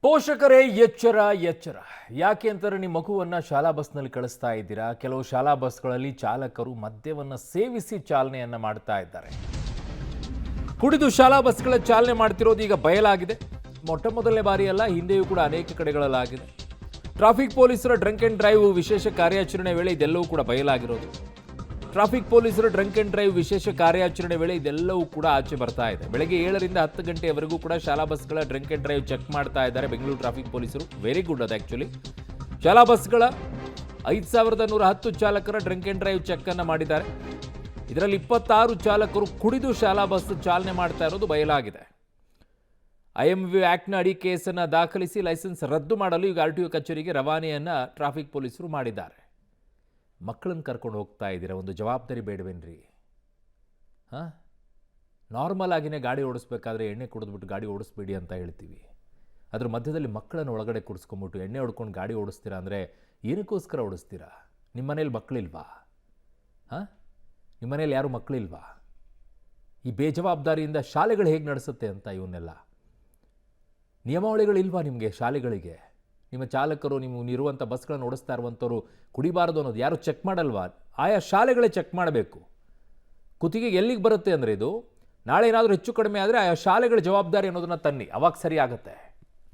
ಪೋಷಕರೇ ಎಚ್ಚರ ಎಚ್ಚರ. ಯಾಕೆ ಅಂತಾರೆ, ನಿಮ್ಮ ಮಗುವನ್ನು ಶಾಲಾ ಬಸ್ನಲ್ಲಿ ಕಳಿಸ್ತಾ ಇದ್ದೀರಾ. ಕೆಲವು ಶಾಲಾ ಬಸ್ಗಳಲ್ಲಿ ಚಾಲಕರು ಮದ್ಯವನ್ನು ಸೇವಿಸಿ ಚಾಲನೆಯನ್ನು ಮಾಡ್ತಾ ಇದ್ದಾರೆ. ಕುಡಿದು ಶಾಲಾ ಬಸ್ಗಳ ಚಾಲನೆ ಮಾಡ್ತಿರೋದು ಈಗ ಬಯಲಾಗಿದೆ. ಮೊಟ್ಟ ಮೊದಲನೇ ಬಾರಿಯಲ್ಲ, ಹಿಂದೆಯೂ ಕೂಡ ಅನೇಕ ಕಡೆಗಳಲ್ಲಾಗಿದೆ. ಟ್ರಾಫಿಕ್ ಪೊಲೀಸರ ಡ್ರಂಕ್ ಆ್ಯಂಡ್ ಡ್ರೈವ್ ವಿಶೇಷ ಕಾರ್ಯಾಚರಣೆ ವೇಳೆ ಇದೆಲ್ಲವೂ ಕೂಡ ಬಯಲಾಗಿರೋದು. ಟ್ರಾಫಿಕ್ ಪೊಲೀಸರು ಡ್ರಂಕ್ ಆ್ಯಂಡ್ ಡ್ರೈವ್ ವಿಶೇಷ ಕಾರ್ಯಾಚರಣೆ ವೇಳೆ ಇದೆಲ್ಲವೂ ಕೂಡ ಆಚೆ ಬರ್ತಾ ಇದೆ. ಬೆಳಗ್ಗೆ 7ರಿಂದ 10 ಗಂಟೆಯವರೆಗೂ ಕೂಡ ಶಾಲಾ ಬಸ್ಗಳ ಡ್ರಂಕ್ ಆ್ಯಂಡ್ ಡ್ರೈವ್ ಚೆಕ್ ಮಾಡ್ತಾ ಇದ್ದಾರೆ ಬೆಂಗಳೂರು ಟ್ರಾಫಿಕ್ ಪೊಲೀಸರು. Very good. ಅದು ಆ್ಯಕ್ಚುಲಿ ಶಾಲಾ ಬಸ್ಗಳ 5110 ಚಾಲಕರ ಡ್ರಂಕ್ ಆ್ಯಂಡ್ ಡ್ರೈವ್ ಚೆಕ್ ಅನ್ನು ಮಾಡಿದ್ದಾರೆ. ಇದರಲ್ಲಿ 26 ಚಾಲಕರು ಕುಡಿದು ಶಾಲಾ ಬಸ್ ಚಾಲನೆ ಮಾಡ್ತಾ ಇರೋದು ಬಯಲಾಗಿದೆ. IMV ಆಕ್ಟ್ನ ಅಡಿ ಕೇಸನ್ನು ದಾಖಲಿಸಿ ಲೈಸೆನ್ಸ್ ರದ್ದು ಮಾಡಲು ಈಗ RTO ಕಚೇರಿಗೆ ರವಾನೆಯನ್ನು ಟ್ರಾಫಿಕ್ ಪೊಲೀಸರು ಮಾಡಿದ್ದಾರೆ. ಮಕ್ಕಳನ್ನು ಕರ್ಕೊಂಡು ಹೋಗ್ತಾ ಇದ್ದೀರಾ, ಒಂದು ಜವಾಬ್ದಾರಿ ಬೇಡವೇನ್ರಿ? ನಾರ್ಮಲ್ ಆಗಿನೇ ಗಾಡಿ ಓಡಿಸ್ಬೇಕಾದ್ರೆ ಎಣ್ಣೆ ಕುಡಿದ್ಬಿಟ್ಟು ಗಾಡಿ ಓಡಿಸ್ಬೇಡಿ ಅಂತ ಹೇಳ್ತೀವಿ. ಅದ್ರ ಮಧ್ಯದಲ್ಲಿ ಮಕ್ಕಳನ್ನು ಒಳಗಡೆ ಕುಡಿಸ್ಕೊಂಬಿಟ್ಟು ಎಣ್ಣೆ ಹೊಡ್ಕೊಂಡು ಗಾಡಿ ಓಡಿಸ್ತೀರಾ ಅಂದರೆ ಏನಕ್ಕೋಸ್ಕರ ಓಡಿಸ್ತೀರಾ? ನಿಮ್ಮ ಮನೇಲಿ ಮಕ್ಕಳಿಲ್ವಾ? ನಿಮ್ಮ ಮನೇಲಿ ಯಾರು ಮಕ್ಕಳಿಲ್ವಾ? ಈ ಬೇಜವಾಬ್ದಾರಿಯಿಂದ ಶಾಲೆಗಳು ಹೇಗೆ ನಡೆಸುತ್ತೆ ಅಂತ ಇವನ್ನೆಲ್ಲ ನಿಯಮಾವಳಿಗಳಿಲ್ವಾ ನಿಮಗೆ? ಶಾಲೆಗಳಿಗೆ ನಿಮ್ಮ ಚಾಲಕರು, ನೀವಿರುವಂಥ ಬಸ್ಗಳನ್ನು ಓಡಿಸ್ತಾ ಇರುವಂಥವ್ರು ಕುಡಿಬಾರದು ಅನ್ನೋದು ಯಾರು ಚೆಕ್ ಮಾಡಲ್ವಾ? ಆಯಾ ಶಾಲೆಗಳೇ ಚೆಕ್ ಮಾಡಬೇಕು. ಕುತ್ತಿಗೆಗೆ ಎಲ್ಲಿಗೆ ಬರುತ್ತೆ ಅಂದರೆ ಇದು ನಾಳೆ ಏನಾದರೂ ಹೆಚ್ಚು ಕಡಿಮೆ ಆದರೆ ಆಯಾ ಶಾಲೆಗಳ ಜವಾಬ್ದಾರಿ ಅನ್ನೋದನ್ನು ತನ್ನಿ, ಅವಾಗ ಸರಿ ಆಗುತ್ತೆ.